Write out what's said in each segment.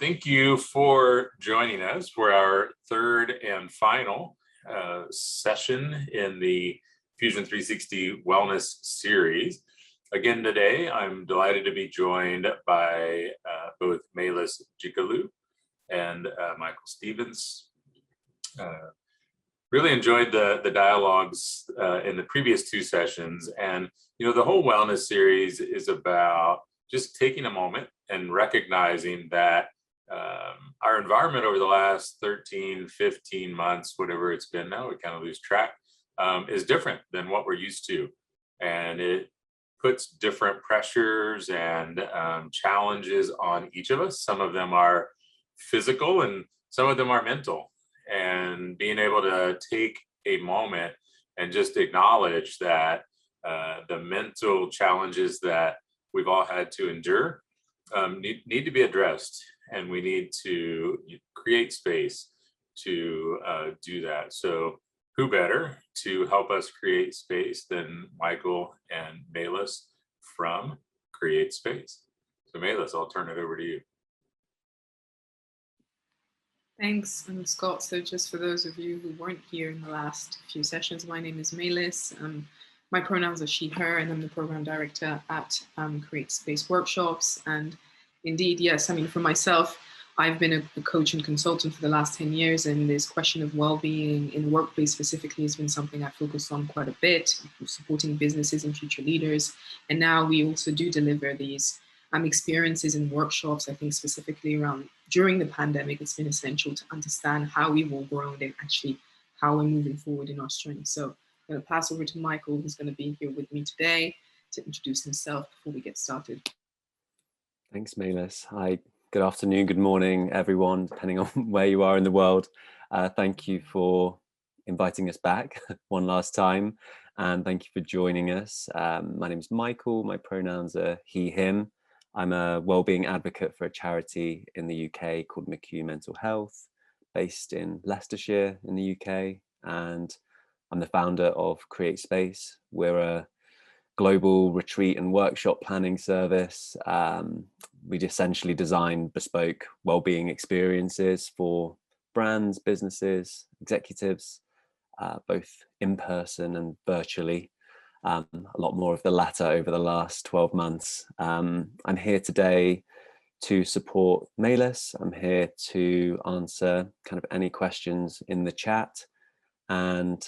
Thank you for joining us for our third and final session in the Fusion 360 Wellness Series. Again today, I'm delighted to be joined by both Melis Jikalu and Michael Stevens. Really enjoyed the dialogues in the previous two sessions, and the whole wellness series is about just taking a moment and recognizing that our environment over the last 13, 15 months, whatever it's been now, we kind of lose track, is different than what we're used to. And it puts different pressures and challenges on each of us. Some of them are physical and some of them are mental. And being able to take a moment and just acknowledge that the mental challenges that we've all had to endure need to be addressed, and we need to create space to do that. So who better to help us create space than Michael and Melis from Create Space. So Melis, I'll turn it over to you. Thanks, Scott. So just for those of you who weren't here in the last few sessions, my name is Melis. My pronouns are she, her, and I'm the program director at Create Space Workshops. And indeed, yes, I mean, for myself, I've been a coach and consultant for the last 10 years, and this question of well-being in the workplace specifically has been something I focused on quite a bit, supporting businesses and future leaders. And now we also do deliver these experiences and workshops. I think specifically around during the pandemic, it's been essential to understand how we've all grown and actually how we're moving forward in our strengths. So I'm going to pass over to Michael, who's going to be here with me today to introduce himself before we get started. Thanks, Melis. Hi, good afternoon, good morning, everyone, depending on where you are in the world. Thank you for inviting us back one last time, and thank you for joining us. My name is Michael. My pronouns are he, him. I'm a wellbeing advocate for a charity in the UK called McHugh Mental Health, based in Leicestershire in the UK, and I'm the founder of Create Space. We're a global retreat and workshop planning service. We essentially design bespoke wellbeing experiences for brands, businesses, executives, both in person and virtually. A lot more of the latter over the last 12 months. I'm here today to support Melis. I'm here to answer kind of any questions in the chat. And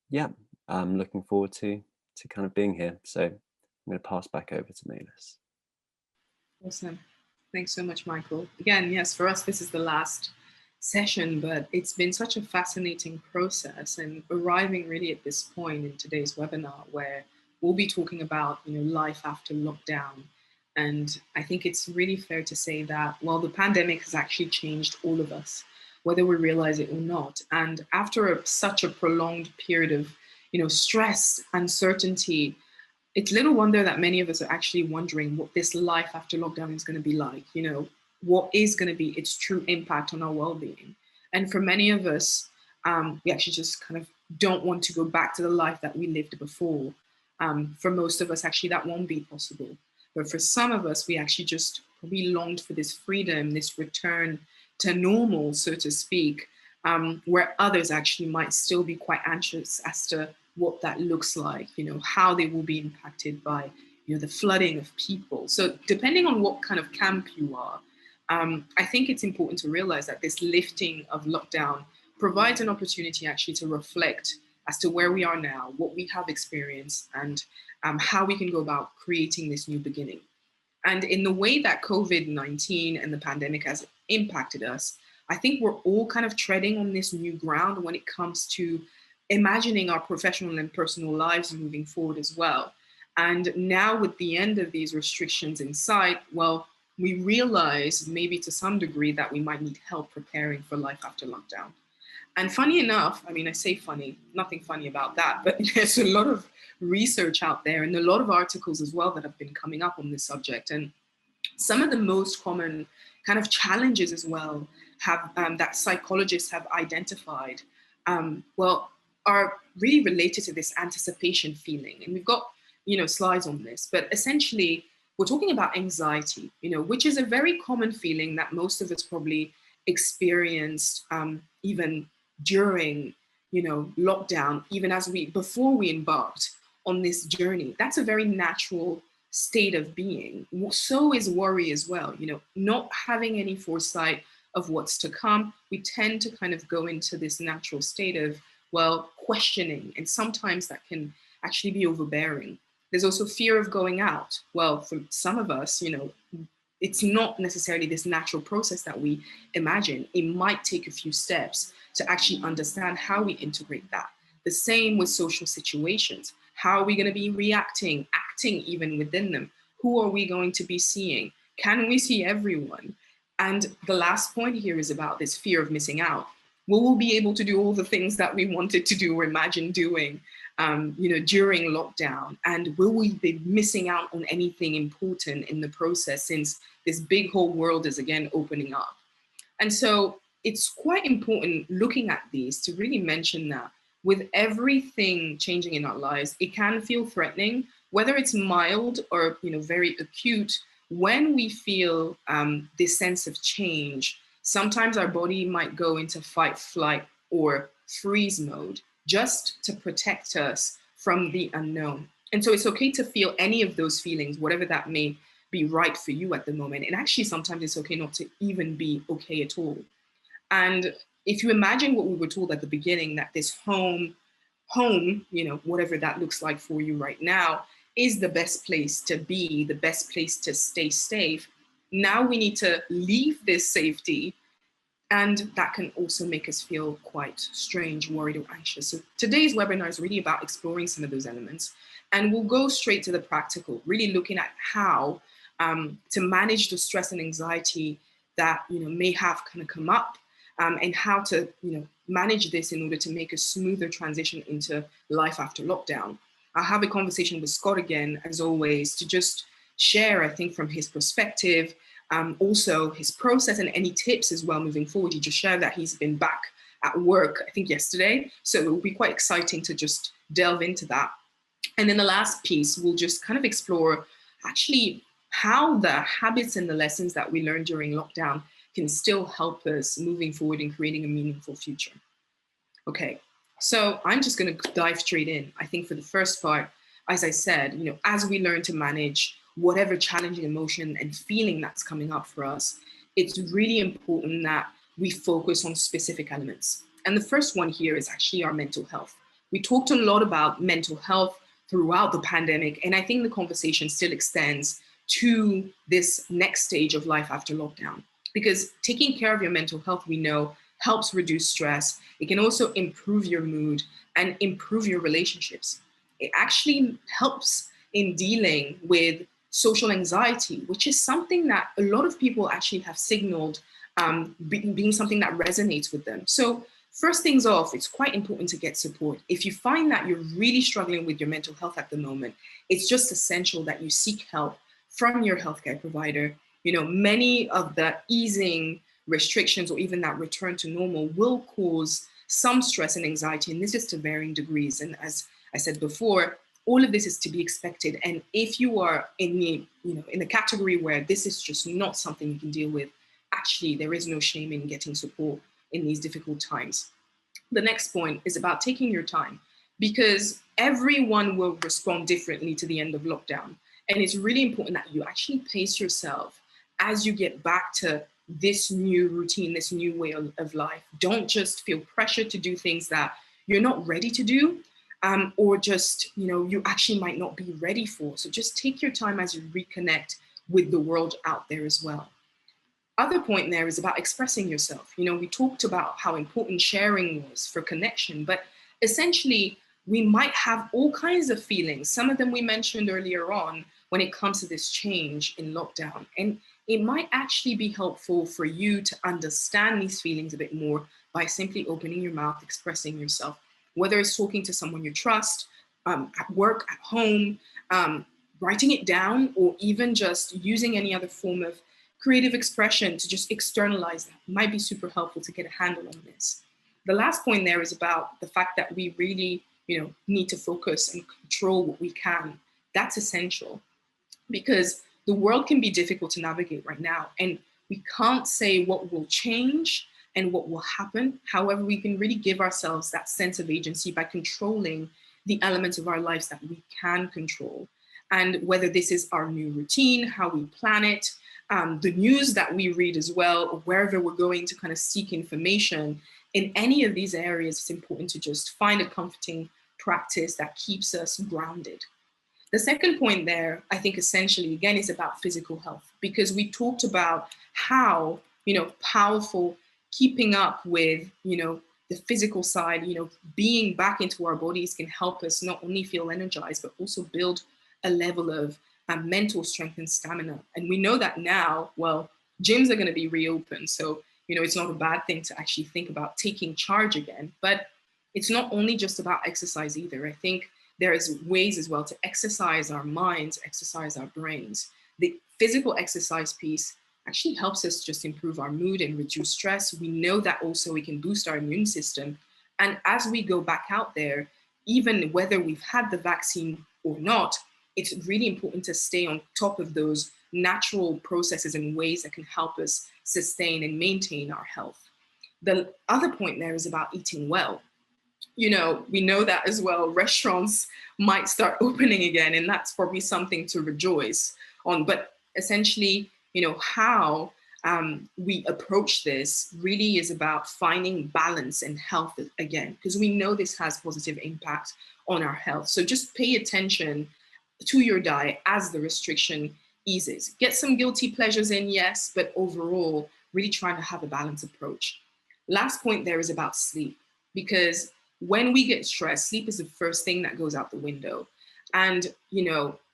yeah, I'm looking forward to kind of being here. So I'm going to pass back over to Melis. Awesome. Thanks so much, Michael. Again, yes, for us, this is the last session, but it's been such a fascinating process, and arriving really at this point in today's webinar where we'll be talking about life after lockdown. And I think it's really fair to say that while the pandemic has actually changed all of us, whether we realize it or not, and after such a prolonged period of stress, uncertainty, it's little wonder that many of us are actually wondering what this life after lockdown is going to be like. What is going to be its true impact on our well-being? And for many of us, we actually just kind of don't want to go back to the life that we lived before. For most of us, actually, that won't be possible. But for some of us, we actually just probably longed for this freedom, this return to normal, so to speak, where others actually might still be quite anxious as to what that looks like, how they will be impacted by, the flooding of people. So depending on what kind of camp you are, I think it's important to realize that this lifting of lockdown provides an opportunity actually to reflect as to where we are now, what we have experienced, and how we can go about creating this new beginning. And in the way that COVID-19 and the pandemic has impacted us, I think we're all kind of treading on this new ground when it comes to imagining our professional and personal lives moving forward as well. And now with the end of these restrictions in sight, well, we realize maybe to some degree that we might need help preparing for life after lockdown. And funny enough, I mean, I say funny, nothing funny about that, but there's a lot of research out there and a lot of articles as well that have been coming up on this subject. And some of the most common kind of challenges as well have that psychologists have identified, are really related to this anticipation feeling. And we've got, slides on this, but essentially we're talking about anxiety, which is a very common feeling that most of us probably experienced even during, lockdown, even before we embarked on this journey. That's a very natural state of being. So is worry as well, not having any foresight of what's to come. We tend to kind of go into this natural state of, well, questioning, and sometimes that can actually be overbearing. There's also fear of going out. Well, for some of us, it's not necessarily this natural process that we imagine. It might take a few steps to actually understand how we integrate that. The same with social situations. How are we going to be reacting, acting even within them? Who are we going to be seeing? Can we see everyone? And the last point here is about this fear of missing out. Will we be able to do all the things that we wanted to do or imagine doing, during lockdown? And will we be missing out on anything important in the process, since this big whole world is again opening up? And so it's quite important looking at these to really mention that with everything changing in our lives, it can feel threatening, whether it's mild or very acute. When we feel this sense of change, sometimes our body might go into fight, flight, or freeze mode just to protect us from the unknown. And so it's okay to feel any of those feelings, whatever that may be right for you at the moment. And actually, sometimes it's okay not to even be okay at all. And if you imagine what we were told at the beginning, that this home, whatever that looks like for you right now, is the best place to be, the best place to stay safe. Now we need to leave this safety, and that can also make us feel quite strange, worried, or anxious. So today's webinar is really about exploring some of those elements, and we'll go straight to the practical, really looking at how to manage the stress and anxiety that may have kind of come up, and how to manage this in order to make a smoother transition into life after lockdown. I'll have a conversation with Scott again, as always, to just share, I think, from his perspective, also his process and any tips as well moving forward. He just shared that he's been back at work, I think yesterday. So it will be quite exciting to just delve into that. And then the last piece, we'll just kind of explore actually how the habits and the lessons that we learned during lockdown can still help us moving forward in creating a meaningful future. Okay, so I'm just going to dive straight in. I think for the first part, as I said, as we learn to manage whatever challenging emotion and feeling that's coming up for us, it's really important that we focus on specific elements. And the first one here is actually our mental health. We talked a lot about mental health throughout the pandemic, and I think the conversation still extends to this next stage of life after lockdown. Because taking care of your mental health, we know, helps reduce stress. It can also improve your mood and improve your relationships. It actually helps in dealing with social anxiety, which is something that a lot of people actually have signaled being something that resonates with them. So first things off, it's quite important to get support. If you find that you're really struggling with your mental health at the moment, it's just essential that you seek help from your healthcare provider. Many of the easing restrictions or even that return to normal will cause some stress and anxiety, and this is to varying degrees. And as I said before, all of this is to be expected. And if you are in the category where this is just not something you can deal with, actually, there is no shame in getting support in these difficult times. The next point is about taking your time, because everyone will respond differently to the end of lockdown. And it's really important that you actually pace yourself as you get back to this new routine, this new way of life. Don't just feel pressure to do things that you're not ready to do, or just, you actually might not be ready for. So just take your time as you reconnect with the world out there as well. Other point there is about expressing yourself. We talked about how important sharing was for connection, but essentially we might have all kinds of feelings. Some of them we mentioned earlier on when it comes to this change in lockdown. And it might actually be helpful for you to understand these feelings a bit more by simply opening your mouth, expressing yourself, whether it's talking to someone you trust, at work, at home, writing it down, or even just using any other form of creative expression to just externalize that might be super helpful to get a handle on this. The last point there is about the fact that we really, need to focus and control what we can. That's essential, because the world can be difficult to navigate right now. And we can't say what will change and what will happen. However, we can really give ourselves that sense of agency by controlling the elements of our lives that we can control. And whether this is our new routine, how we plan it, the news that we read as well, or wherever we're going to kind of seek information, in any of these areas, it's important to just find a comforting practice that keeps us grounded. The second point there, I think essentially, again, is about physical health, because we talked about how, powerful keeping up with, the physical side, being back into our bodies can help us not only feel energized, but also build a level of mental strength and stamina. And we know that now, well, gyms are going to be reopened. So, it's not a bad thing to actually think about taking charge again. But it's not only just about exercise either. I think there is ways as well to exercise our minds, exercise our brains. The physical exercise piece actually helps us just improve our mood and reduce stress. We know that also we can boost our immune system. And as we go back out there, even whether we've had the vaccine or not, it's really important to stay on top of those natural processes and ways that can help us sustain and maintain our health. The other point there is about eating well. We know that as well, restaurants might start opening again, and that's probably something to rejoice on. But essentially, how we approach this really is about finding balance and health again, because we know this has positive impact on our health. So just pay attention to your diet as the restriction eases. Get some guilty pleasures in, yes, but overall, really trying to have a balanced approach. Last point there is about sleep, because when we get stressed, sleep is the first thing that goes out the window. And,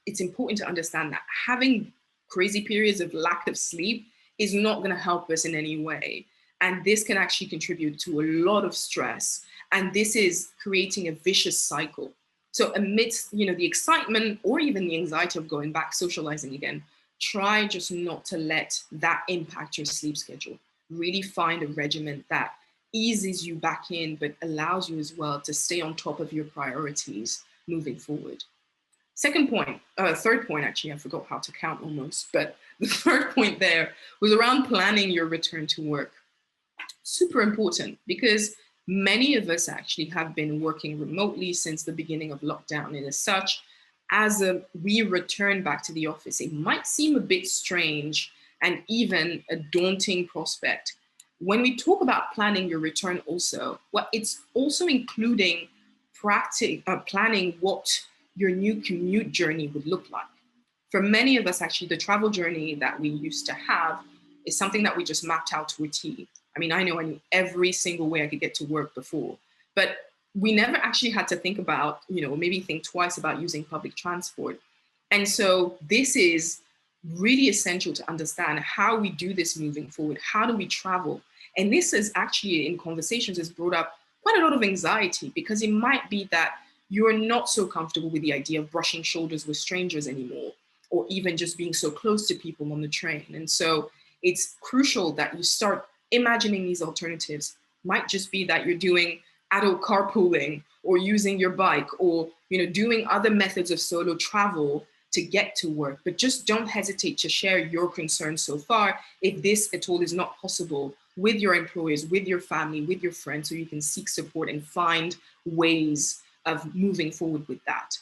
it's important to understand that having crazy periods of lack of sleep is not going to help us in any way. And this can actually contribute to a lot of stress. And this is creating a vicious cycle. So amidst, the excitement or even the anxiety of going back, socializing again, try just not to let that impact your sleep schedule. Really find a regimen that eases you back in, but allows you as well to stay on top of your priorities moving forward. Third point, actually, I forgot how to count almost, but the third point there was around planning your return to work. Super important, because many of us actually have been working remotely since the beginning of lockdown. And as such, as we return back to the office, it might seem a bit strange and even a daunting prospect. When we talk about planning your return also, well, it's also including planning what your new commute journey would look like. For many of us, actually, the travel journey that we used to have is something that we just mapped out to a T. I mean, I know I knew every single way I could get to work before, but we never actually had to think about, maybe think twice about using public transport. And so this is really essential to understand how we do this moving forward. How do we travel? And this is actually in conversations has brought up quite a lot of anxiety, because it might be that you're not so comfortable with the idea of brushing shoulders with strangers anymore, or even just being so close to people on the train. And so it's crucial that you start imagining these alternatives. Might just be that you're doing adult carpooling, or using your bike, or doing other methods of solo travel to get to work. But just don't hesitate to share your concerns so far, if this at all is not possible, with your employers, with your family, with your friends, so you can seek support and find ways of moving forward with that.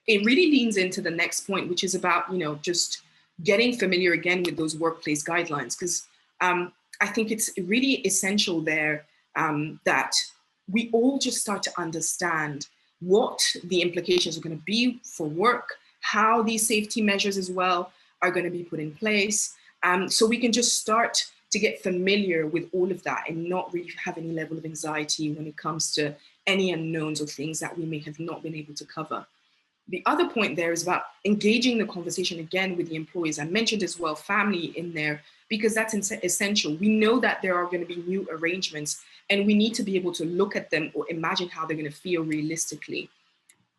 It really leans into the next point, which is about, just getting familiar again with those workplace guidelines, because I think it's really essential there that we all just start to understand what the implications are going to be for work, how these safety measures as well are going to be put in place. So we can just start to get familiar with all of that and not really have any level of anxiety when it comes to any unknowns or things that we may have not been able to cover. The other point there is about engaging the conversation again with the employees. I mentioned as well family in there, because that's essential. We know that there are going to be new arrangements, and we need to be able to look at them or imagine how they're going to feel realistically.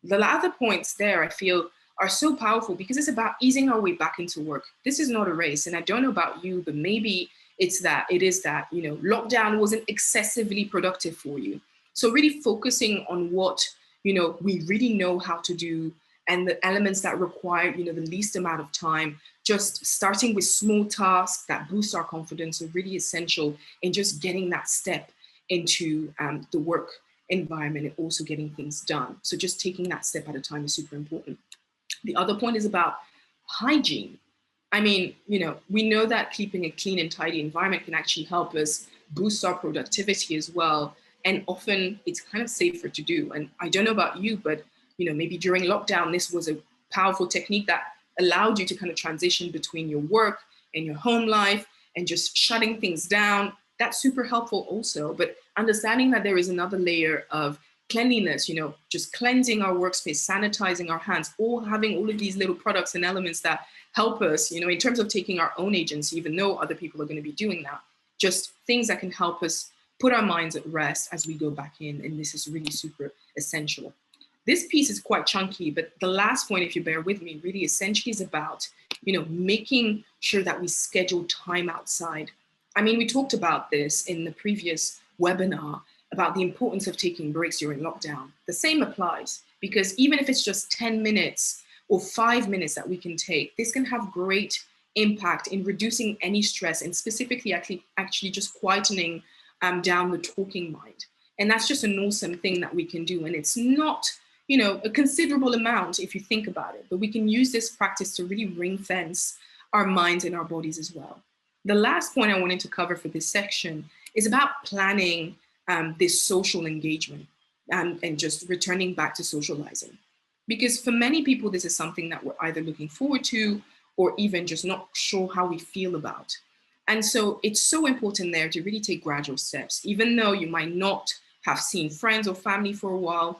The other points there, I feel, are so powerful, because it's about easing our way back into work. This is not a race, and I don't know about you, but maybe it is that, lockdown wasn't excessively productive for you. So really focusing on what, we really know how to do, and the elements that require, the least amount of time, just starting with small tasks that boost our confidence are really essential in just getting that step into the work environment and also getting things done. So just taking that step at a time is super important. The other point is about hygiene. I mean, we know that keeping a clean and tidy environment can actually help us boost our productivity as well. And often it's kind of safer to do. And I don't know about you, but maybe during lockdown, this was a powerful technique that allowed you to kind of transition between your work and your home life and just shutting things down. That's super helpful also. But understanding that there is another layer of cleanliness, just cleansing our workspace, sanitizing our hands, all having all of these little products and elements that help us, in terms of taking our own agency, even though other people are going to be doing that, just things that can help us put our minds at rest as we go back in. And this is really super essential. This piece is quite chunky, but the last point, if you bear with me, really essentially is about, making sure that we schedule time outside. I mean, we talked about this in the previous webinar about the importance of taking breaks during lockdown. The same applies, because even if it's just 10 minutes or 5 minutes that we can take, this can have great impact in reducing any stress and specifically actually just quietening down the talking mind. And that's just an awesome thing that we can do. And it's not, a considerable amount if you think about it, but we can use this practice to really ring fence our minds and our bodies as well. The last point I wanted to cover for this section is about planning this social engagement and just returning back to socializing. Because for many people, this is something that we're either looking forward to or even just not sure how we feel about. And so it's so important there to really take gradual steps. Even though you might not have seen friends or family for a while,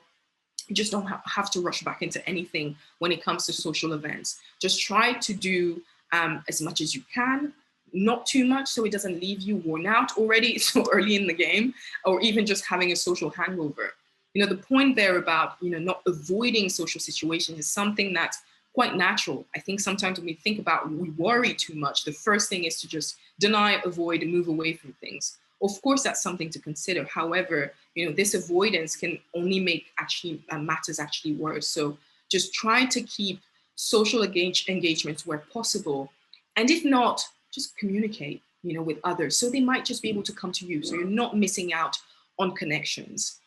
you just don't have to rush back into anything when it comes to social events. Just try to do as much as you can, not too much so it doesn't leave you worn out already so early in the game, or even just having a social hangover. The point there about, not avoiding social situations is something that's quite natural. I think sometimes when we think about, we worry too much, the first thing is to just deny, avoid, and move away from things. Of course, that's something to consider. However, this avoidance can only make matters actually worse. So just try to keep social engagements where possible. And if not, just communicate, with others. So they might just be able to come to you. So you're not missing out on connections.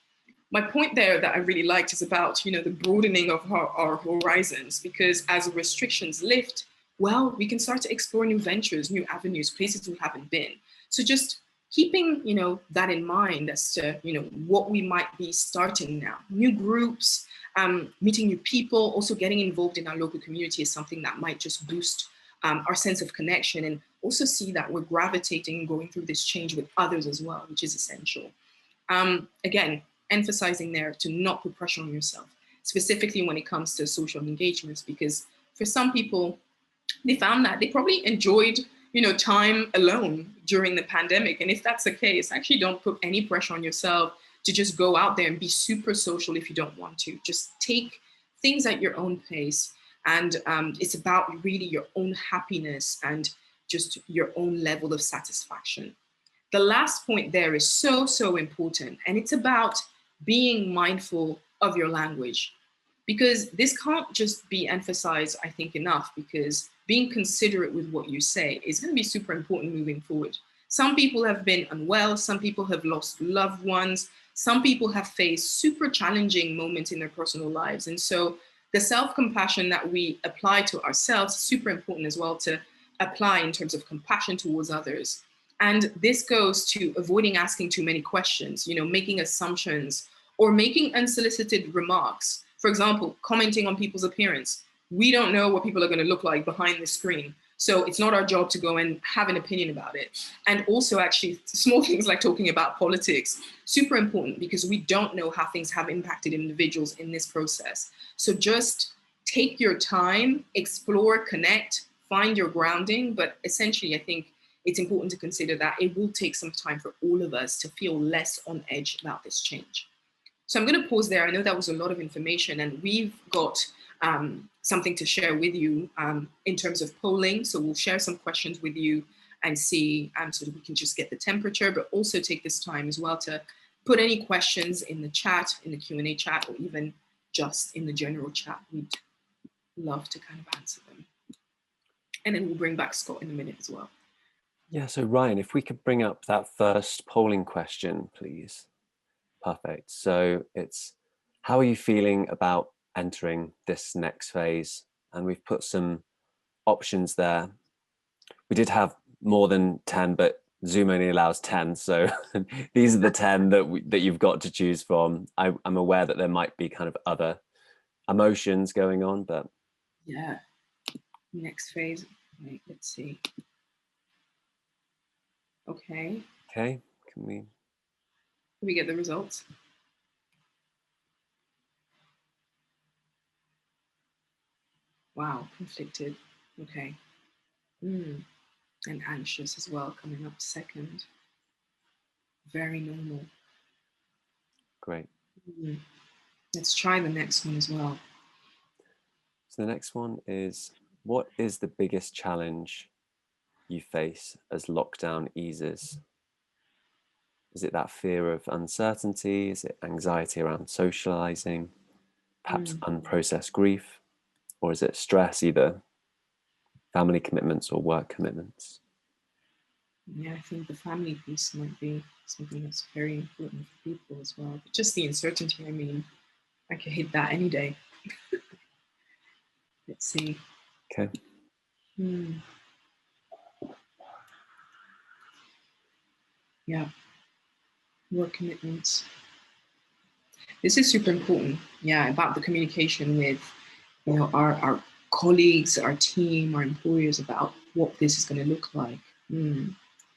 My point there that I really liked is about, the broadening of our horizons, because as restrictions lift, well, we can start to explore new ventures, new avenues, places we haven't been. So just keeping, that in mind as to, what we might be starting now. New groups, meeting new people, also getting involved in our local community is something that might just boost our sense of connection, and also see that we're gravitating and going through this change with others as well, which is essential. Again, emphasizing there to not put pressure on yourself, specifically when it comes to social engagements, because for some people, they found that they probably enjoyed, time alone during the pandemic. And if that's the case, actually don't put any pressure on yourself to just go out there and be super social if you don't want to. Just take things at your own pace. And it's about really your own happiness and just your own level of satisfaction. The last point there is so, so important. And it's about being mindful of your language, because this can't just be emphasized, I think, enough, because being considerate with what you say is going to be super important moving forward. Some people have been unwell. Some people have lost loved ones. Some people have faced super challenging moments in their personal lives. And so the self-compassion that we apply to ourselves is super important as well to apply in terms of compassion towards others. And this goes to avoiding asking too many questions, making assumptions or making unsolicited remarks. For example, commenting on people's appearance. We don't know what people are going to look like behind the screen. So it's not our job to go and have an opinion about it. And also actually small things like talking about politics, super important, because we don't know how things have impacted individuals in this process. So just take your time, explore, connect, find your grounding. But essentially, I think it's important to consider that it will take some time for all of us to feel less on edge about this change. So I'm going to pause there. I know that was a lot of information, and we've got something to share with you in terms of polling. So we'll share some questions with you and see so that we can just get the temperature, but also take this time as well to put any questions in the chat, in the Q&A chat, or even just in the general chat. We'd love to kind of answer them. And then we'll bring back Scott in a minute as well. Yeah, so Ryan, if we could bring up that first polling question, please. Perfect. So it's, how are you feeling about entering this next phase? And we've put some options there. We did have more than 10, but Zoom only allows 10. So these are the 10 that you've got to choose from. I'm aware that there might be kind of other emotions going on, but yeah, next phase. Wait, let's see. Okay. Okay, Can we get the results? Wow, conflicted. Okay. And anxious as well, coming up second. Very normal. Great. Let's try the next one as well. So the next one is, what is the biggest challenge you face as lockdown eases? Is it that fear of uncertainty? Is it anxiety around socializing? Perhaps unprocessed grief? Or is it stress, either family commitments or work commitments? Yeah, I think the family piece might be something that's very important for people as well. But just the uncertainty, I mean, I could hit that any day. Let's see. Okay. Yeah, work commitments. This is super important. Yeah, about the communication with, our colleagues, our team, our employers about what this is going to look like.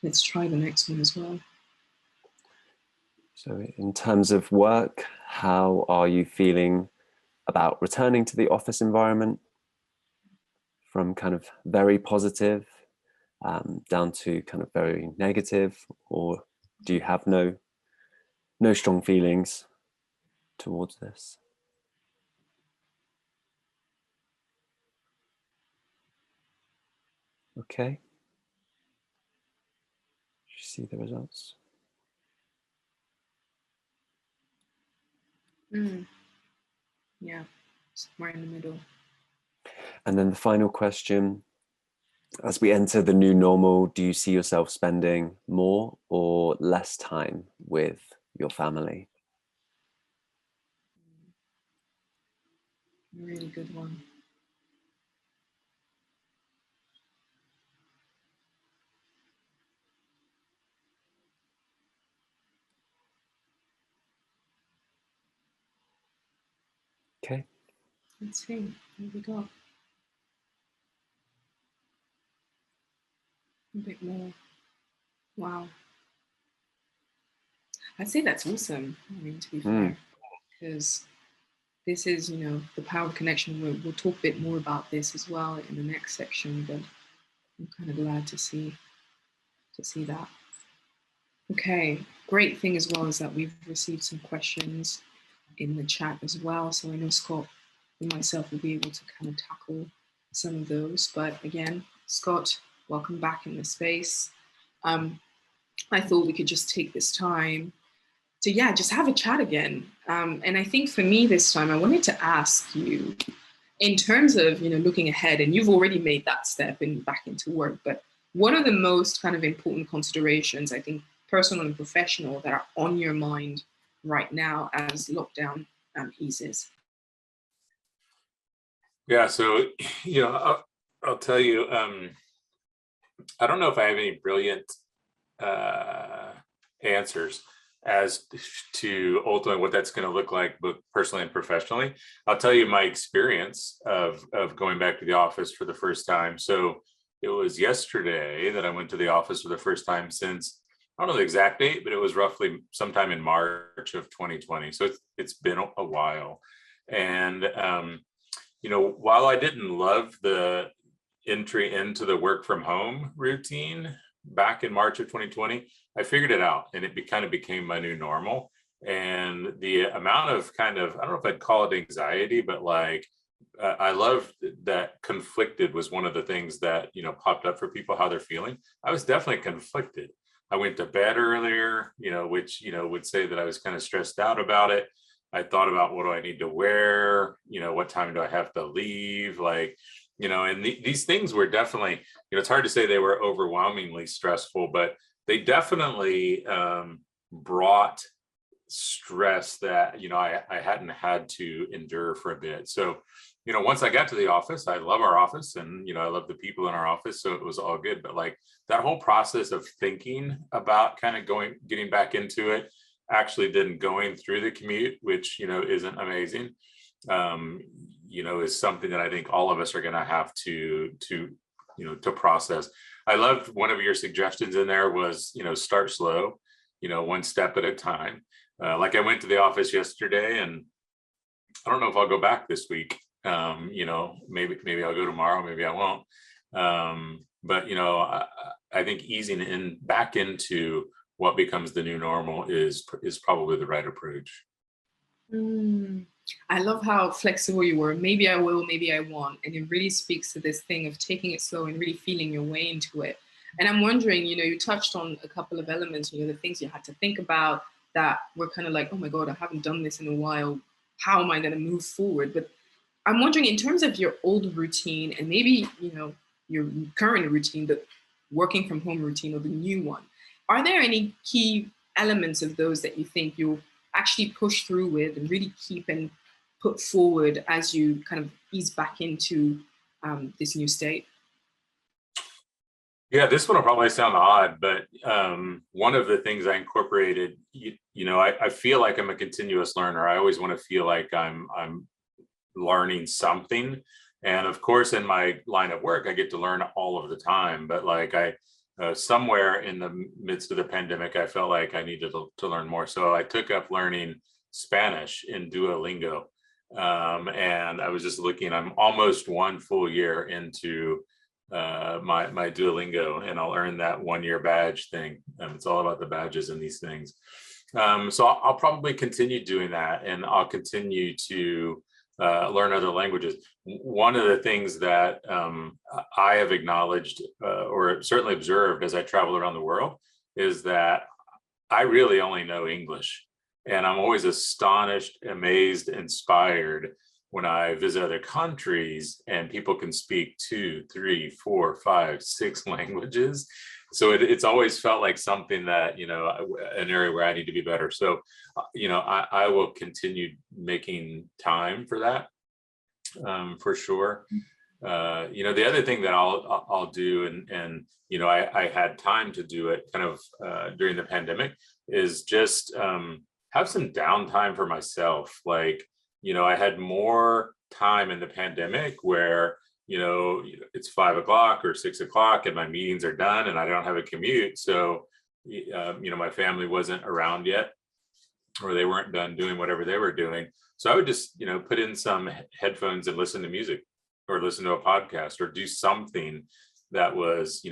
Let's try the next one as well. So in terms of work, how are you feeling about returning to the office environment? From kind of very positive down to kind of very negative, or do you have no strong feelings towards this? Okay. You see the results. Yeah, somewhere in the middle. And then the final question, as we enter the new normal, do you see yourself spending more or less time with your family? Really good one. Okay. Let's see. Here we go. A bit more. Wow. I'd say that's awesome. I mean, to be fair, because this is, the power of connection. We'll talk a bit more about this as well in the next section, but I'm kind of glad to see that. Okay, great thing as well is that we've received some questions in the chat as well. So I know Scott and myself will be able to kind of tackle some of those. But again, Scott, welcome back in the space. I thought we could just take this time to, just have a chat again. And I think for me this time, I wanted to ask you, in terms of, looking ahead, and you've already made that step back into work, but what are the most kind of important considerations, I think, personal and professional, that are on your mind right now as lockdown eases? Yeah, so I'll tell you, I don't know if I have any brilliant answers as to ultimately what that's going to look like, both personally and professionally. I'll tell you my experience of going back to the office for the first time. So it was yesterday that I went to the office for the first time since, I don't know the exact date, but it was roughly sometime in March of 2020. So it's been a while. And while I didn't love the entry into the work from home routine back in March of 2020, I figured it out, and it kind of became my new normal. And the amount of kind of, I don't know if I'd call it anxiety, but like, I love that conflicted was one of the things that, popped up for people, how they're feeling. I was definitely conflicted. I went to bed earlier, which, would say that I was kind of stressed out about it. I thought about, what do I need to wear? What time do I have to leave? Like, And these things were definitely, it's hard to say they were overwhelmingly stressful, but they definitely brought stress that, I hadn't had to endure for a bit. So, once I got to the office, I love our office, and, I love the people in our office. So it was all good. But like that whole process of thinking about kind of getting back into it, actually then going through the commute, which, isn't amazing, is something that I think all of us are going to have to process. I loved one of your suggestions in there was, start slow, one step at a time. Like I went to the office yesterday, and I don't know if I'll go back this week. Maybe I'll go tomorrow, maybe I won't. But I think easing back into what becomes the new normal is probably the right approach. I love how flexible you were. Maybe I will, maybe I won't. And it really speaks to this thing of taking it slow and really feeling your way into it. And I'm wondering, you touched on a couple of elements, the things you had to think about that were kind of like, oh my God, I haven't done this in a while. How am I going to move forward? But I'm wondering, in terms of your old routine and maybe, your current routine, the working from home routine or the new one, are there any key elements of those that you think you'll actually push through with and really keep and put forward as you kind of ease back into this new state? Yeah, this one will probably sound odd, but one of the things I incorporated, I feel like I'm a continuous learner. I always want to feel like I'm learning something. And of course, in my line of work, I get to learn all of the time. But like somewhere in the midst of the pandemic, I felt like I needed to learn more. So I took up learning Spanish in Duolingo. And I was just looking, I'm almost one full year into my Duolingo, and I'll earn that 1-year badge thing. It's all about the badges and these things. So I'll probably continue doing that, and I'll continue to learn other languages. One of the things that I have acknowledged or certainly observed as I travel around the world is that I really only know English. And I'm always astonished, amazed, inspired when I visit other countries and people can speak 2, 3, 4, 5, 6 languages. So it's always felt like something that, an area where I need to be better. So, I will continue making time for that, for sure. The other thing that I'll do, and I had time to do it kind of during the pandemic, is just have some downtime for myself. Like, I had more time in the pandemic where, it's 5 o'clock or 6 o'clock and my meetings are done and I don't have a commute. So, my family wasn't around yet, or they weren't done doing whatever they were doing. So I would just, put in some headphones and listen to music, or listen to a podcast, or do something that was,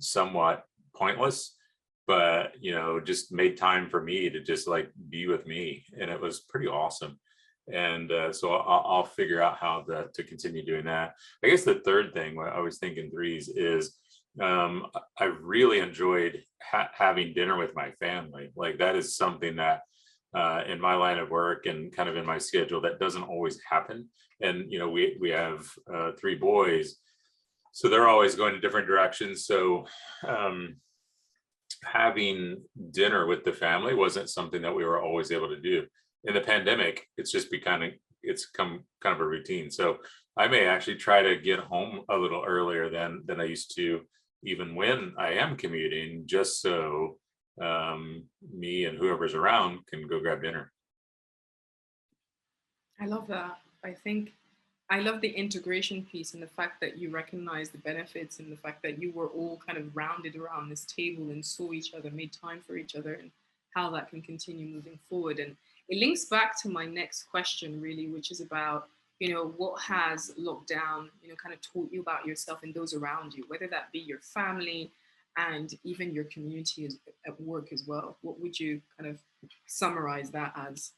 somewhat pointless, but, just made time for me to just like be with me. And it was pretty awesome. And so I'll figure out how to continue doing that. I guess the third thing, what I was thinking threes, is I really enjoyed having dinner with my family. Like that is something that in my line of work and kind of in my schedule, that doesn't always happen. And, we have 3 boys, so they're always going to different directions. So having dinner with the family wasn't something that we were always able to do. In the pandemic, it's come kind of a routine. So I may actually try to get home a little earlier than I used to, even when I am commuting, just so me and whoever's around can go grab dinner. I love that. I love the integration piece and the fact that you recognize the benefits and the fact that you were all kind of rounded around this table and saw each other, made time for each other, and how that can continue moving forward. And it links back to my next question, really, which is about, what has lockdown, kind of taught you about yourself and those around you, whether that be your family and even your community at work as well. What would you kind of summarize that as?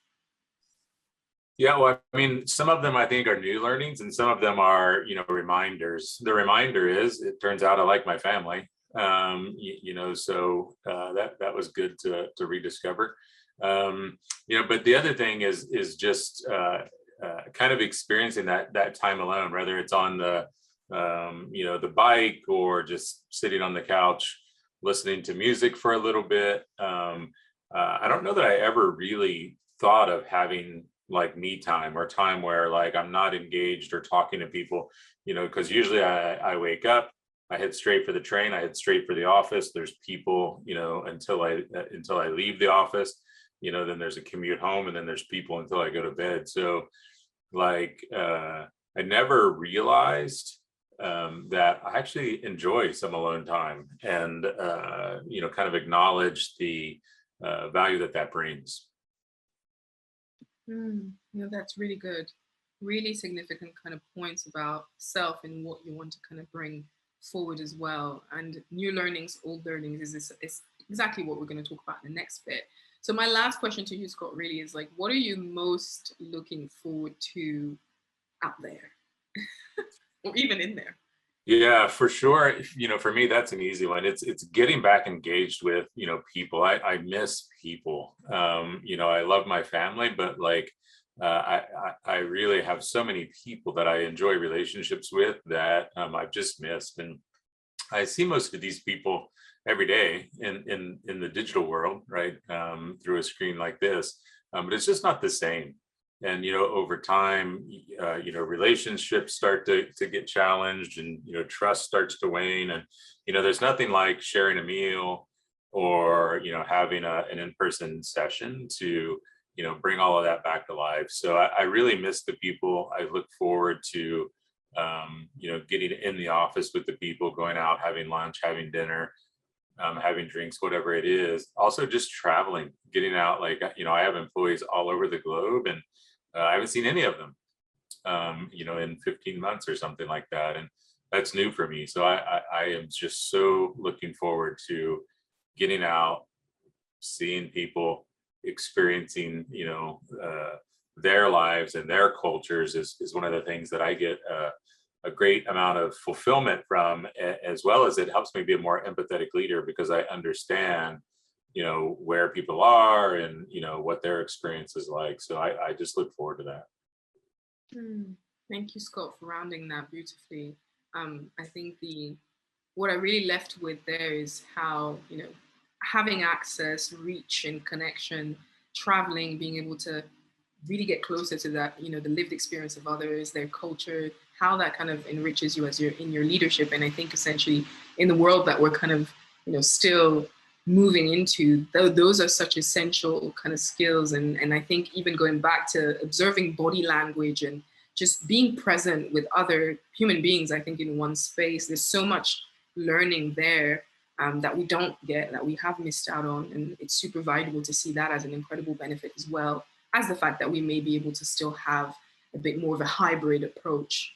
Yeah, well, I mean, some of them I think are new learnings, and some of them are, reminders. The reminder is, it turns out I like my family, so that was good to rediscover. But the other thing is just kind of experiencing that time alone, whether it's on the the bike, or just sitting on the couch listening to music for a little bit. I don't know that I ever really thought of having like me time, or time where like I'm not engaged or talking to people, because usually I wake up, I head straight for the train, I head straight for the office. There's people, until I leave the office, then there's a commute home, and then there's people until I go to bed. So like I never realized that I actually enjoy some alone time, and kind of acknowledge the value that brings. That's really good. Really significant kind of points about self and what you want to kind of bring forward as well. And new learnings, old learnings is exactly what we're going to talk about in the next bit. So my last question to you, Scott, really is like, what are you most looking forward to out there or even in there? Yeah, for sure. For me, that's an easy one. It's getting back engaged with, people. I miss people. I love my family, but like I really have so many people that I enjoy relationships with that I've just missed. And I see most of these people every day in the digital world, right? Through a screen like this. But it's just not the same. And over time, relationships start to get challenged, and trust starts to wane. And there's nothing like sharing a meal, or having an in-person session to bring all of that back to life. So I really miss the people. I look forward to getting in the office with the people, going out, having lunch, having dinner, having drinks, whatever it is. Also just traveling, getting out. Like, I have employees all over the globe, and I haven't seen any of them, in 15 months or something like that. And that's new for me. So I am just so looking forward to getting out, seeing people, experiencing, their lives and their cultures is one of the things that I get a great amount of fulfillment from, as well as it helps me be a more empathetic leader, because I understand where people are, and what their experience is like. So I just look forward to that. Thank you, Scott, for rounding that beautifully. I think what I really left with there is how having access, reach, and connection, traveling, being able to really get closer to that, the lived experience of others, their culture, how that kind of enriches you as you're in your leadership. And I think essentially in the world that we're kind of still moving into, those are such essential kind of skills. And I think even going back to observing body language and just being present with other human beings, I think in one space, there's so much learning there that we don't get, that we have missed out on. And it's super valuable to see that as an incredible benefit, as well as the fact that we may be able to still have a bit more of a hybrid approach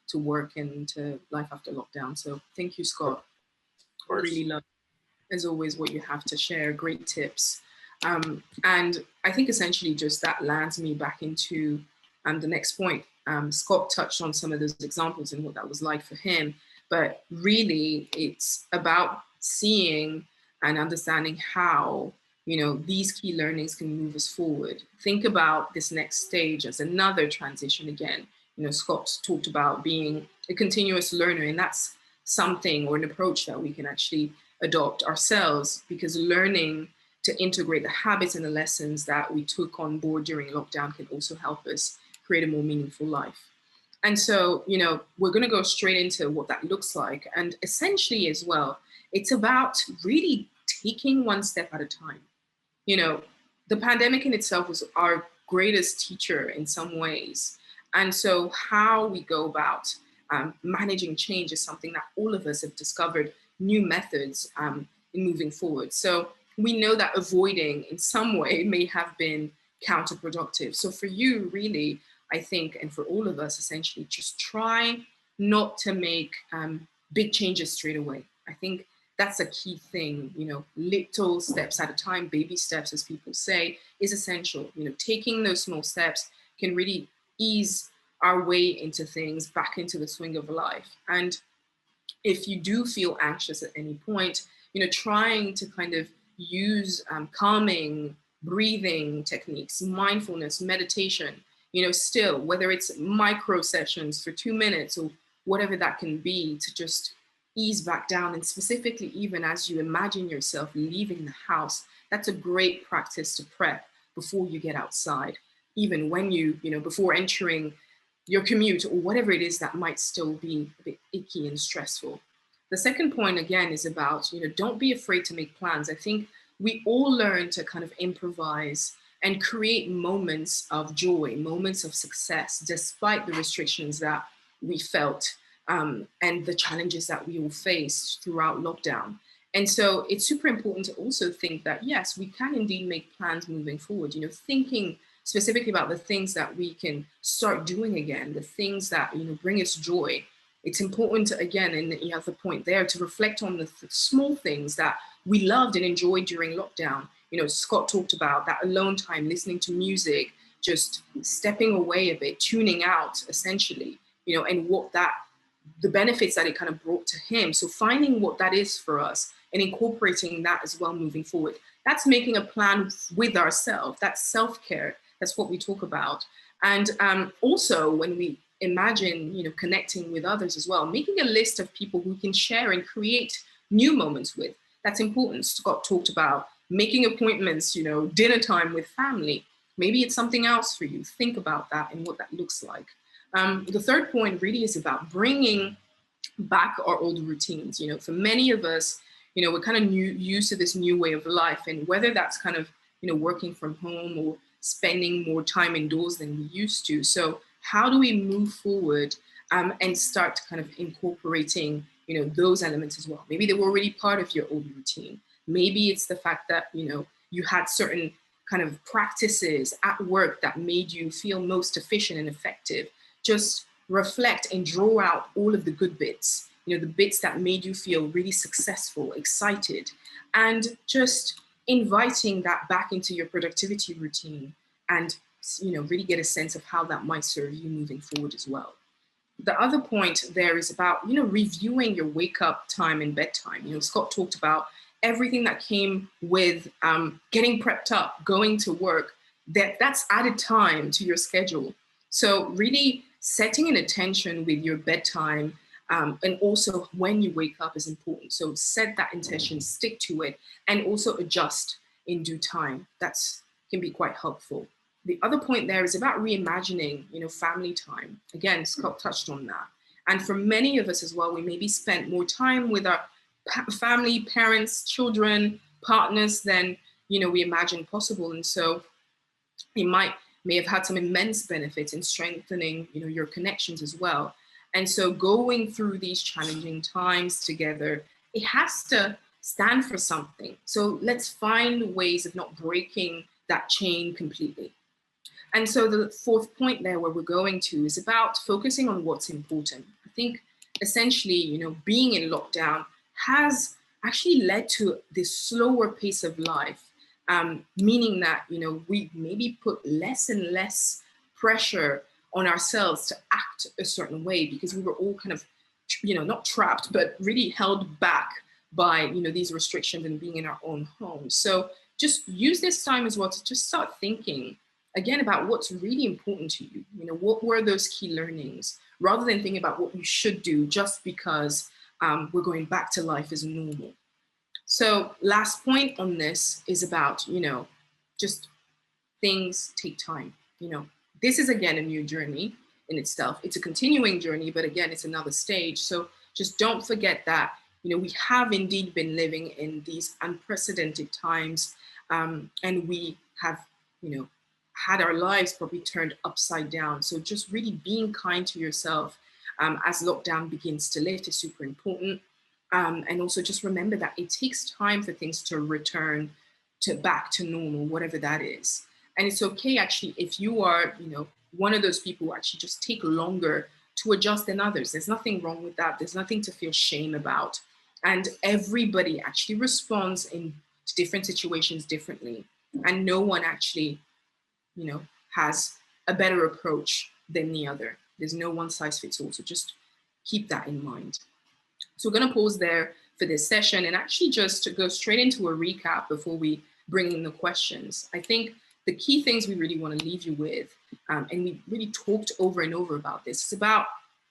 to work and to life after lockdown. So thank you, Scott. Of course. Really love, as always, what you have to share. Great tips. And I think essentially just that lands me back into the next point. Scott touched on some of those examples and what that was like for him, but really it's about seeing and understanding how these key learnings can move us forward. Think about this next stage as another transition again. Scott talked about being a continuous learner, and that's something or an approach that we can actually adopt ourselves, because learning to integrate the habits and the lessons that we took on board during lockdown can also help us create a more meaningful life. And so, we're going to go straight into what that looks like. And essentially as well, it's about really taking one step at a time. The pandemic in itself was our greatest teacher in some ways. And so how we go about managing change is something that all of us have discovered new methods in moving forward. So we know that avoiding in some way may have been counterproductive. So for you, really, I think, and for all of us, essentially, just try not to make big changes straight away. I think that's a key thing. Little steps at a time, baby steps, as people say, is essential. Taking those small steps can really ease our way into things, back into the swing of life. And if you do feel anxious at any point, trying to kind of use calming, breathing techniques, mindfulness, meditation, still, whether it's micro sessions for 2 minutes or whatever that can be, to just ease back down. And specifically, even as you imagine yourself leaving the house, that's a great practice to prep before you get outside, even when before entering your commute or whatever it is that might still be a bit icky and stressful. The second point, again, is about, don't be afraid to make plans. I think we all learn to kind of improvise and create moments of joy, moments of success, despite the restrictions that we felt and the challenges that we all faced throughout lockdown. And so it's super important to also think that, yes, we can indeed make plans moving forward, thinking specifically about the things that we can start doing again, the things that, bring us joy. It's important to, again, and you have the point there, to reflect on the small things that we loved and enjoyed during lockdown. Scott talked about that alone time, listening to music, just stepping away a bit, tuning out essentially, and the benefits that it kind of brought to him. So finding what that is for us and incorporating that as well moving forward. That's making a plan with ourselves. That's self-care. That's what we talk about. And also when we imagine, connecting with others as well, making a list of people who can share and create new moments with. That's important. Scott talked about making appointments, dinner time with family. Maybe it's something else for you. Think about that and what that looks like. The third point really is about bringing back our old routines. For many of us, we're kind of used to this new way of life, and whether that's kind of, working from home or spending more time indoors than we used to. So how do we move forward and start kind of incorporating, those elements as well? Maybe they were already part of your old routine. Maybe it's the fact that, you had certain kind of practices at work that made you feel most efficient and effective. Just reflect and draw out all of the good bits, the bits that made you feel really successful, excited, and just inviting that back into your productivity routine and, really get a sense of how that might serve you moving forward as well. The other point there is about, reviewing your wake up time and bedtime. Scott talked about everything that came with getting prepped up, going to work, that's added time to your schedule. So really setting an intention with your bedtime and also when you wake up is important. So set that intention, stick to it, and also adjust in due time. That's can be quite helpful. The other point there is about reimagining, family time. Again, Scott touched on that. And for many of us as well, we maybe spent more time with our family, parents, children, partners than, we imagined possible. And so it may have had some immense benefits in strengthening, your connections as well. And so going through these challenging times together, it has to stand for something. So let's find ways of not breaking that chain completely. And so the fourth point there where we're going to is about focusing on what's important. I think essentially, being in lockdown has actually led to this slower pace of life, meaning that, we maybe put less and less pressure on ourselves to act a certain way because we were all kind of, not trapped, but really held back by, these restrictions and being in our own homes. So just use this time as well to just start thinking again about what's really important to you. What were those key learnings, rather than thinking about what you should do just because we're going back to life as normal. So last point on this is about, just things take time. This is again a new journey in itself. It's a continuing journey, but again, it's another stage. So just don't forget that, we have indeed been living in these unprecedented times, and we have, had our lives probably turned upside down. So just really being kind to yourself as lockdown begins to lift is super important. And also just remember that it takes time for things to return back to normal, whatever that is. And it's okay actually if you are, one of those people who actually just take longer to adjust than others. There's nothing wrong with that. There's nothing to feel shame about. And everybody actually responds to different situations differently. And no one actually, has a better approach than the other. There's no one size fits all. So just keep that in mind. So we're going to pause there for this session and actually just to go straight into a recap before we bring in the questions. I think the key things we really want to leave you with, and we really talked over and over about this, is about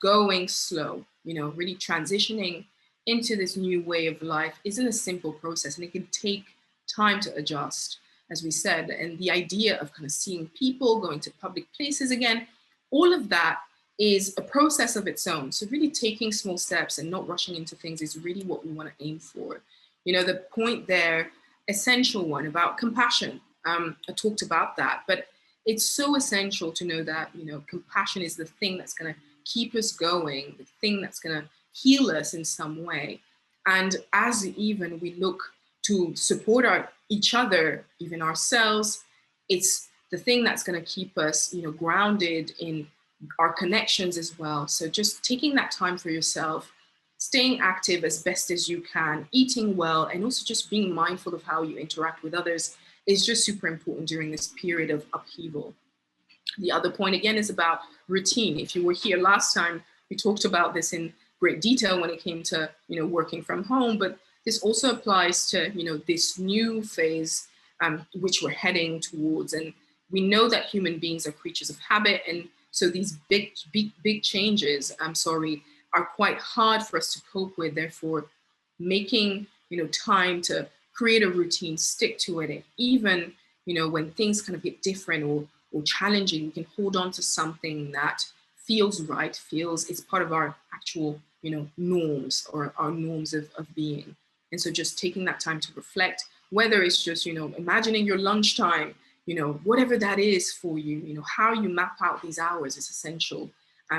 going slow, really transitioning into this new way of life isn't a simple process, and it can take time to adjust, as we said. And the idea of kind of seeing people, going to public places again, all of that is a process of its own. So really taking small steps and not rushing into things is really what we want to aim for. The point there, essential one about compassion. I talked about that, but it's so essential to know that, compassion is the thing that's going to keep us going, the thing that's going to heal us in some way. And as even we look to support each other, even ourselves, it's the thing that's going to keep us, grounded in our connections as well. So just taking that time for yourself, staying active as best as you can, eating well, and also just being mindful of how you interact with others is just super important during this period of upheaval. The other point, again, is about routine. If you were here last time, we talked about this in great detail when it came to, working from home, but this also applies to, this new phase which we're heading towards. And we know that human beings are creatures of habit. And so these big changes, are quite hard for us to cope with. Therefore, making, time to create a routine, stick to it, and even, when things kind of get different or challenging, we can hold on to something that feels right, it's part of our actual, norms, or our norms of being. And so just taking that time to reflect, whether it's just, imagining your lunchtime, whatever that is for you, how you map out these hours is essential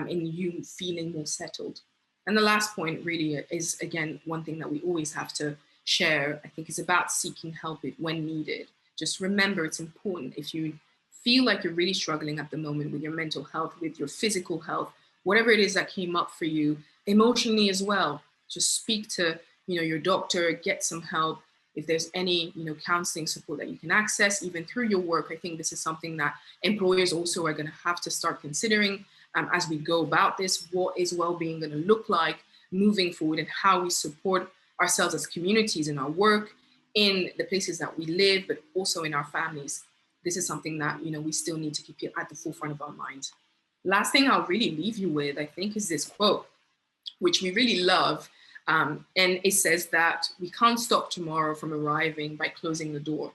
in you feeling more settled. And the last point really is, again, one thing that we always have to share, I think, is about seeking help when needed. Just remember, it's important. If you feel like you're really struggling at the moment with your mental health, with your physical health, whatever it is that came up for you, emotionally as well, just speak to, your doctor, get some help. If there's any, counseling support that you can access, even through your work, I think this is something that employers also are going to have to start considering as we go about this. What is well-being going to look like moving forward, and how we support ourselves as communities in our work, in the places that we live, but also in our families. This is something that, we still need to keep at the forefront of our minds. Last thing I'll really leave you with, I think, is this quote, which we really love. And it says that we can't stop tomorrow from arriving by closing the door.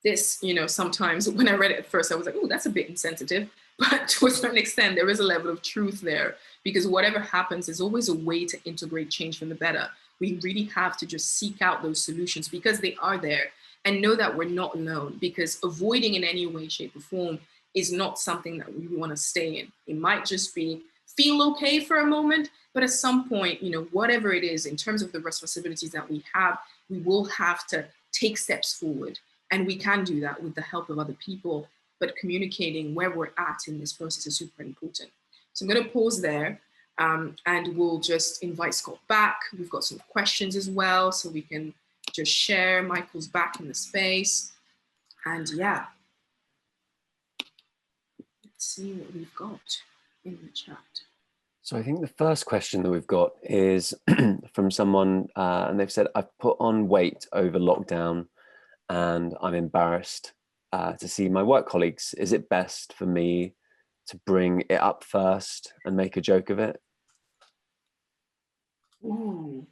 This, sometimes when I read it at first, I was like, oh, that's a bit insensitive. But to a certain extent, there is a level of truth there, because whatever happens, there's always a way to integrate change for the better. We really have to just seek out those solutions because they are there, and know that we're not alone, because avoiding in any way, shape, or form is not something that we want to stay in. It might just be feel okay for a moment, but at some point, whatever it is, in terms of the responsibilities that we have, we will have to take steps forward. And we can do that with the help of other people, but communicating where we're at in this process is super important. So I'm going to pause there, and we'll just invite Scott back. We've got some questions as well, so we can just share. Michael's back in the space. And yeah, let's see what we've got in the chat. So I think the first question that we've got is from someone, and they've said, I've put on weight over lockdown and I'm embarrassed to see my work colleagues. Is it best for me to bring it up first and make a joke of it? Ooh.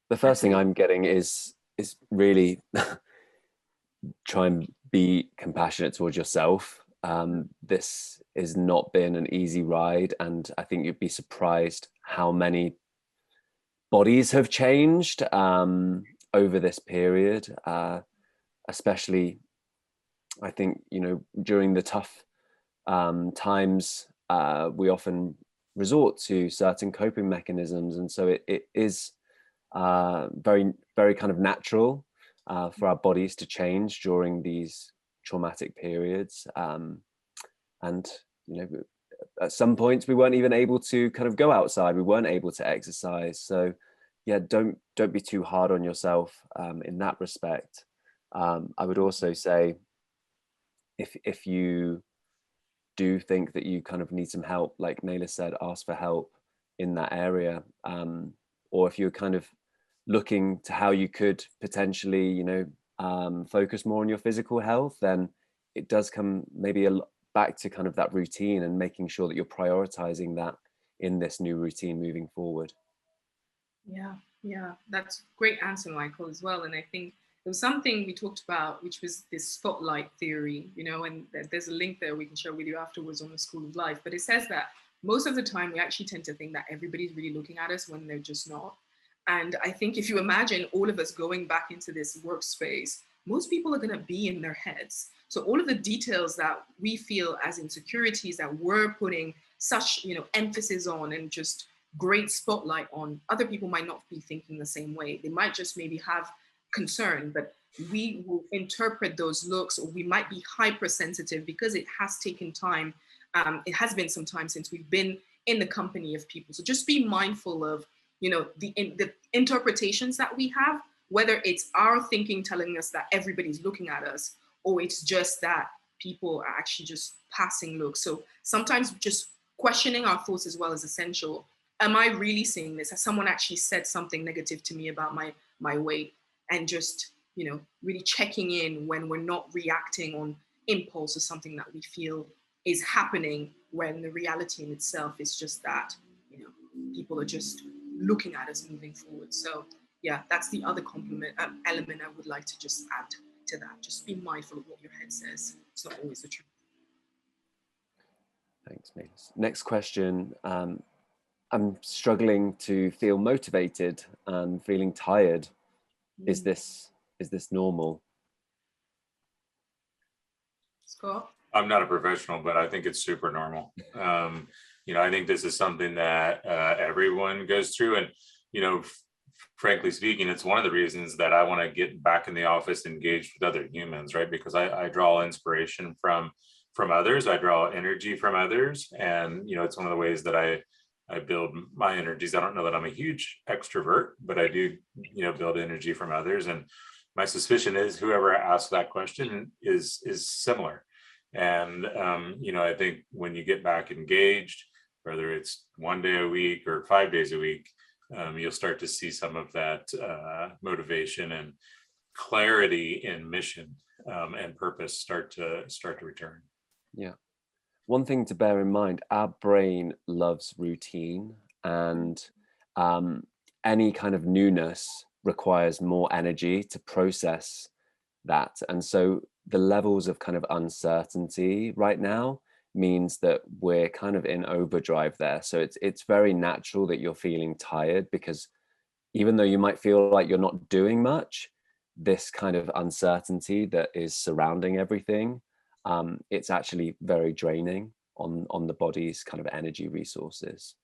The first thing I'm getting is really try and be compassionate towards yourself. This has not been an easy ride, and I think you'd be surprised how many bodies have changed over this period, especially I think, during the tough times, we often resort to certain coping mechanisms, and so it is very, very kind of natural for our bodies to change during these traumatic periods. And at some points we weren't even able to kind of go outside, we weren't able to exercise. So yeah, don't be too hard on yourself in that respect. I would also say, if you do think that you kind of need some help, like Naila said, ask for help in that area. Or if you're kind of looking to how you could potentially, focus more on your physical health, then it does come maybe back to kind of that routine and making sure that you're prioritizing that in this new routine moving forward? Yeah, that's a great answer, Michael, as well. And I think there was something we talked about, which was this spotlight theory, and there's a link there we can share with you afterwards on the School of Life. But it says that most of the time we actually tend to think that everybody's really looking at us when they're just not. And I think if you imagine all of us going back into this workspace, most people are going to be in their heads. So all of the details that we feel as insecurities that we're putting such, emphasis on and just great spotlight on, other people might not be thinking the same way. They might just maybe have concern, but we will interpret those looks, or we might be hypersensitive because it has taken time. It has been some time since we've been in the company of people. So just be mindful of, the interpretations that we have, whether it's our thinking telling us that everybody's looking at us, or it's just that people are actually just passing looks. So sometimes just questioning our thoughts as well is essential. Am I really seeing this? Has someone actually said something negative to me about my weight? And just, really checking in when we're not reacting on impulse or something that we feel is happening, when the reality in itself is just that, people are just looking at us moving forward. So yeah, that's the other element I would like to just add to that. Just be mindful of what your head says. It's not always the truth. Thanks, Mavis. Next question. I'm struggling to feel motivated and feeling tired. Is this normal? Scott? I'm not a professional, but I think it's super normal. I think this is something that everyone goes through. And, frankly speaking, it's one of the reasons that I want to get back in the office, engaged with other humans, right? Because I draw inspiration from others. I draw energy from others. And, it's one of the ways that I build my energies. I don't know that I'm a huge extrovert, but I do, build energy from others. And my suspicion is whoever asked that question is similar. And, I think when you get back engaged, whether it's 1 day a week or 5 days a week, you'll start to see some of that motivation and clarity in mission and purpose start to return. Yeah. One thing to bear in mind, our brain loves routine, and any kind of newness requires more energy to process that. And so the levels of kind of uncertainty right now means that we're kind of in overdrive there. So it's very natural that you're feeling tired, because even though you might feel like you're not doing much, this kind of uncertainty that is surrounding everything, it's actually very draining on the body's kind of energy resources.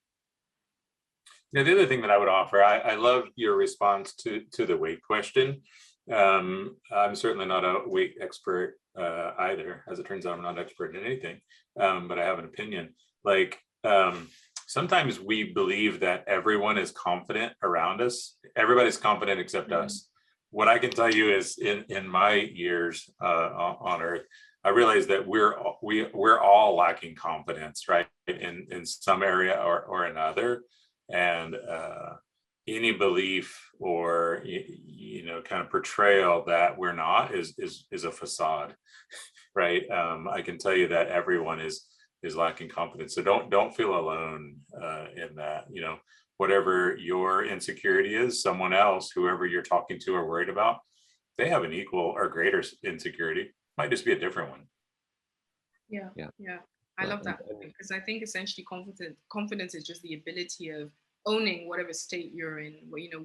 Now, the other thing that I would offer, I love your response to the weight question. I'm certainly not a weight expert either. As it turns out, I'm not an expert in anything, but I have an opinion. Sometimes we believe that everyone is confident around us. Everybody's confident except us. What I can tell you is, in my years on Earth, I realized that we're all lacking confidence, right, in some area or another, and any belief or kind of portrayal that we're not is a facade, right? I can tell you that everyone is lacking confidence, so don't feel alone in that. Whatever your insecurity is, someone else, whoever you're talking to or worried about, they have an equal or greater insecurity. Might just be a different one. Yeah. I love that, because I think essentially confidence is just the ability of owning whatever state you're in,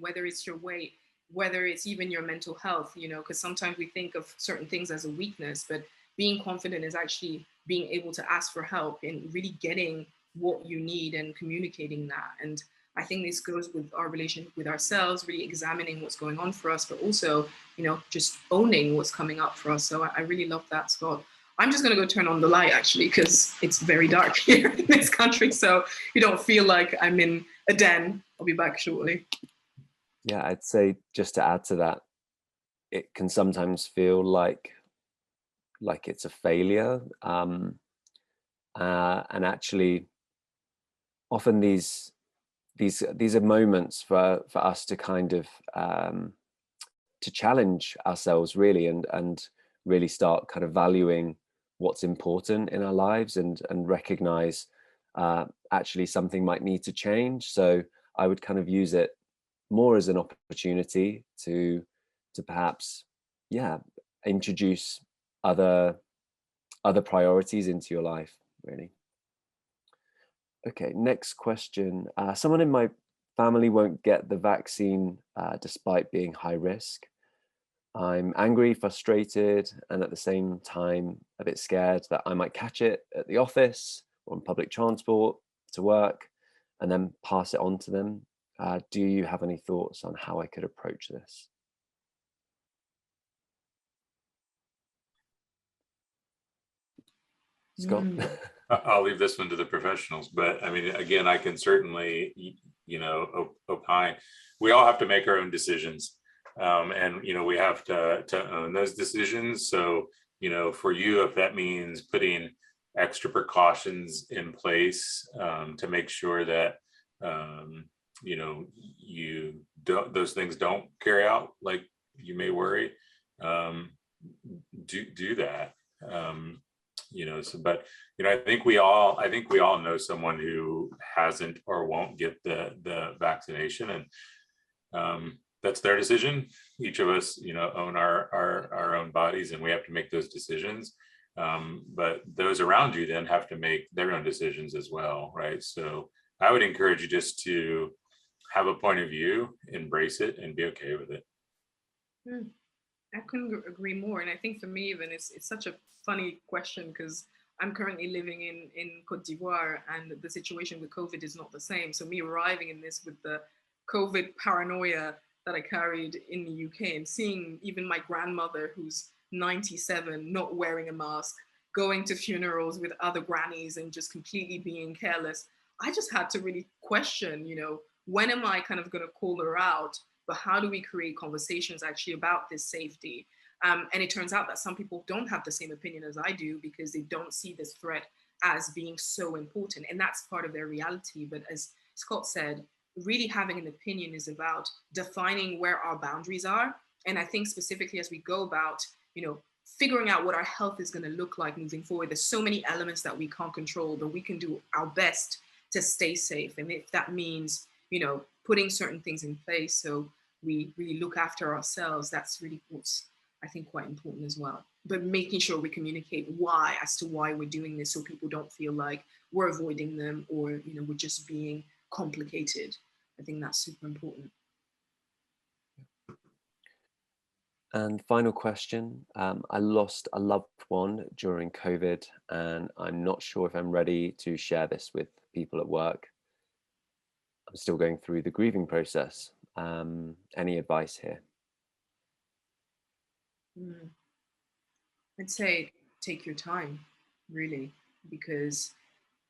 whether it's your weight, whether it's even your mental health, because sometimes we think of certain things as a weakness, but being confident is actually being able to ask for help and really getting what you need and communicating that. And I think this goes with our relationship with ourselves, really examining what's going on for us, but also, just owning what's coming up for us. So I really love that, Scott. I'm just going to go turn on the light, actually, because it's very dark here in this country. So you don't feel like I'm in a den. I'll be back shortly. Yeah, I'd say, just to add to that, it can sometimes feel like it's a failure. And actually, often these are moments for us to kind of to challenge ourselves, really, and really start kind of valuing what's important in our lives, and recognize actually something might need to change. So I would kind of use it more as an opportunity to perhaps, yeah, introduce other priorities into your life, really. Okay, next question. Someone in my family won't get the vaccine despite being high risk. I'm angry, frustrated, and at the same time a bit scared that I might catch it at the office or on public transport to work and then pass it on to them. Do you have any thoughts on how I could approach this? Scott? Mm, I'll leave this one to the professionals, but I mean, again, I can certainly, opine. We all have to make our own decisions, and we have to own those decisions. So, for you, if that means putting extra precautions in place to make sure that you don't, those things don't carry out like you may worry, do that. But I think we all know someone who hasn't or won't get the vaccination, and that's their decision. Each of us own our own bodies, and we have to make those decisions. But those around you then have to make their own decisions as well, right? So I would encourage you just to have a point of view, embrace it, and be okay with it. mm. I couldn't agree more. And I think for me, even it's such a funny question because I'm currently living in Cote d'Ivoire and the situation with COVID is not the same. So me arriving in this with the COVID paranoia that I carried in the UK and seeing even my grandmother who's 97 not wearing a mask, going to funerals with other grannies and just completely being careless. I just had to really question, when am I kind of going to call her out? But how do we create conversations actually about this safety? And it turns out that some people don't have the same opinion as I do because they don't see this threat as being so important. And that's part of their reality. But as Scott said, really having an opinion is about defining where our boundaries are. And I think specifically as we go about, figuring out what our health is going to look like moving forward, there's so many elements that we can't control, but we can do our best to stay safe. And if that means, putting certain things in place so we really look after ourselves, that's really what's, I think, quite important as well. But making sure we communicate why, as to why we're doing this, so people don't feel like we're avoiding them or we're just being complicated. I think that's super important. And final question. I lost a loved one during COVID, and I'm not sure if I'm ready to share this with people at work. I'm still going through the grieving process. Any advice here? I'd say take your time, really, because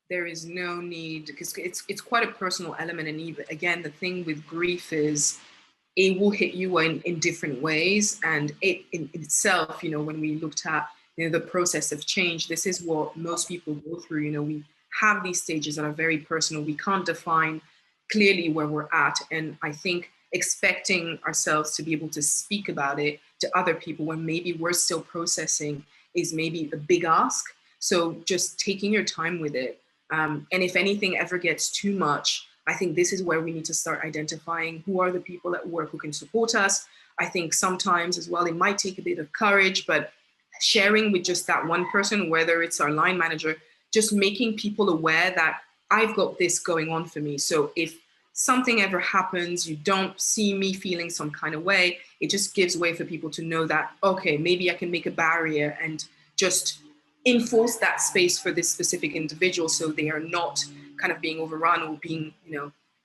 there is no need, because it's quite a personal element. And even again, the thing with grief is it will hit you in different ways. And it in itself, when we looked at the process of change, this is what most people go through. We have these stages that are very personal. We can't define clearly where we're at. And I think expecting ourselves to be able to speak about it to other people when maybe we're still processing is maybe a big ask. So just taking your time with it. And if anything ever gets too much, I think this is where we need to start identifying who are the people at work who can support us. I think sometimes as well, it might take a bit of courage, but sharing with just that one person, whether it's our line manager, just making people aware that I've got this going on for me. So if something ever happens, you don't see me feeling some kind of way, it just gives way for people to know that, okay, maybe I can make a barrier and just enforce that space for this specific individual so they are not kind of being overrun or being,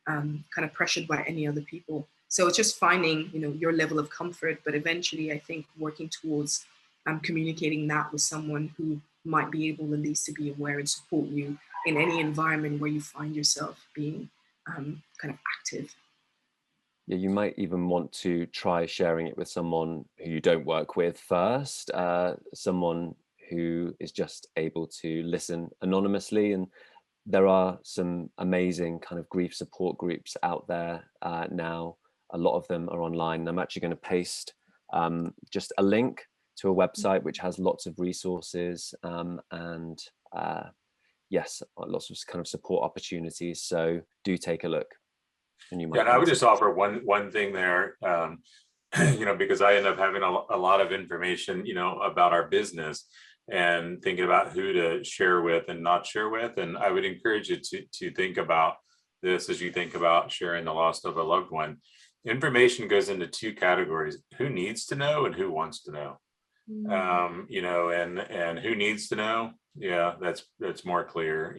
kind of pressured by any other people. So it's just finding, your level of comfort, but eventually I think working towards communicating that with someone who might be able at least to be aware and support you in any environment where you find yourself being kind of active. Yeah, you might even want to try sharing it with someone who you don't work with first, someone who is just able to listen anonymously. And there are some amazing kind of grief support groups out there now. A lot of them are online. I'm actually going to paste just a link to a website which has lots of resources and yes, lots of kind of support opportunities. So do take a look. And you might. Yeah, and I would just offer one thing there, because I end up having a lot of information, about our business and thinking about who to share with and not share with. And I would encourage you to think about this as you think about sharing the loss of a loved one. Information goes into two categories: who needs to know and who wants to know. And who needs to know, yeah, that's more clear.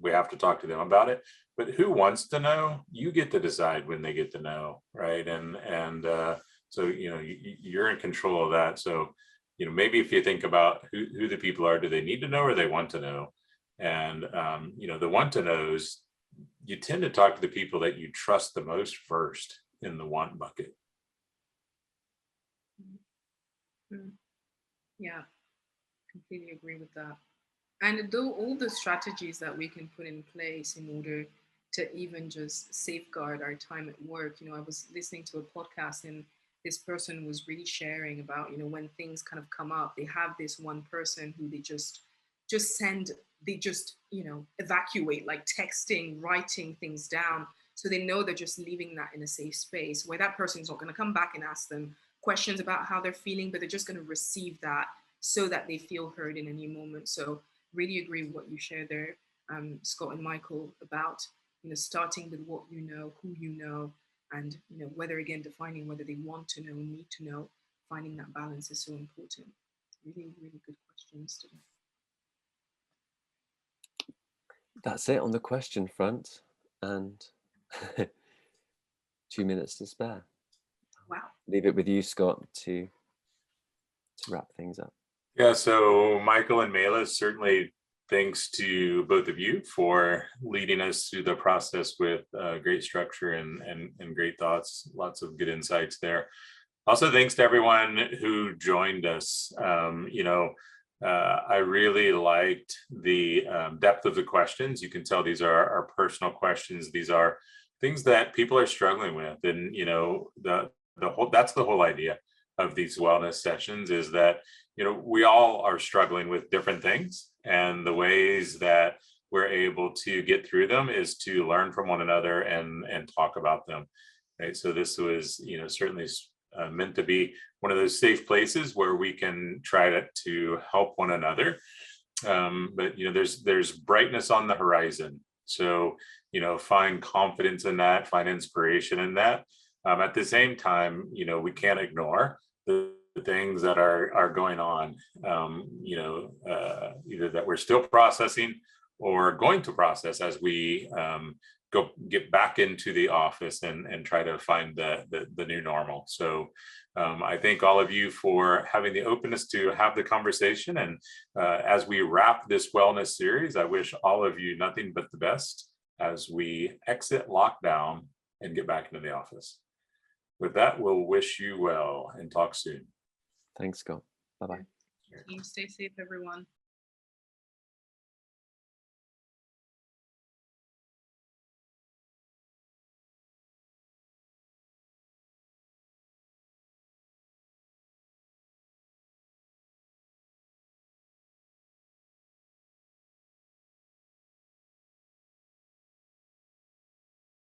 We have to talk to them about it, but who wants to know, you get to decide when they get to know, right? So you're in control of that. So maybe if you think about who the people are, do they need to know or they want to know? And the want to knows, you tend to talk to the people that you trust the most first in the want bucket. Yeah, completely agree with that. And though all the strategies that we can put in place in order to even just safeguard our time at work, I was listening to a podcast and this person was really sharing about, when things kind of come up, they have this one person who they just send, they just, evacuate, like texting, writing things down. So they know they're just leaving that in a safe space where that person's not going to come back and ask them questions about how they're feeling, but they're just going to receive that so that they feel heard in any moment. So really agree with what you shared there, Scott and Michael, about starting with what you know, who you know, and whether, again, defining whether they want to know, need to know. Finding that balance is so important. Really, really good questions today. That's it on the question front, and 2 minutes to spare. Wow. Leave it with you, Scott, to wrap things up. Yeah, so Michael and Mela, certainly thanks to both of you for leading us through the process with great structure and great thoughts. Lots of good insights there. Also, thanks to everyone who joined us. I really liked the depth of the questions. You can tell these are our personal questions. These are things that people are struggling with, and that's the whole idea of these wellness sessions, is that we all are struggling with different things, and the ways that we're able to get through them is to learn from one another and talk about them. Right. So this was certainly meant to be one of those safe places where we can try to help one another. But there's brightness on the horizon. So find confidence in that, find inspiration in that. At the same time, we can't ignore the things that are going on, either that we're still processing or going to process as we go get back into the office and try to find the new normal. So I thank all of you for having the openness to have the conversation. And as we wrap this wellness series, I wish all of you nothing but the best as we exit lockdown and get back into the office. With that, we'll wish you well and talk soon. Thanks, Scott. Bye-bye. Stay safe, everyone.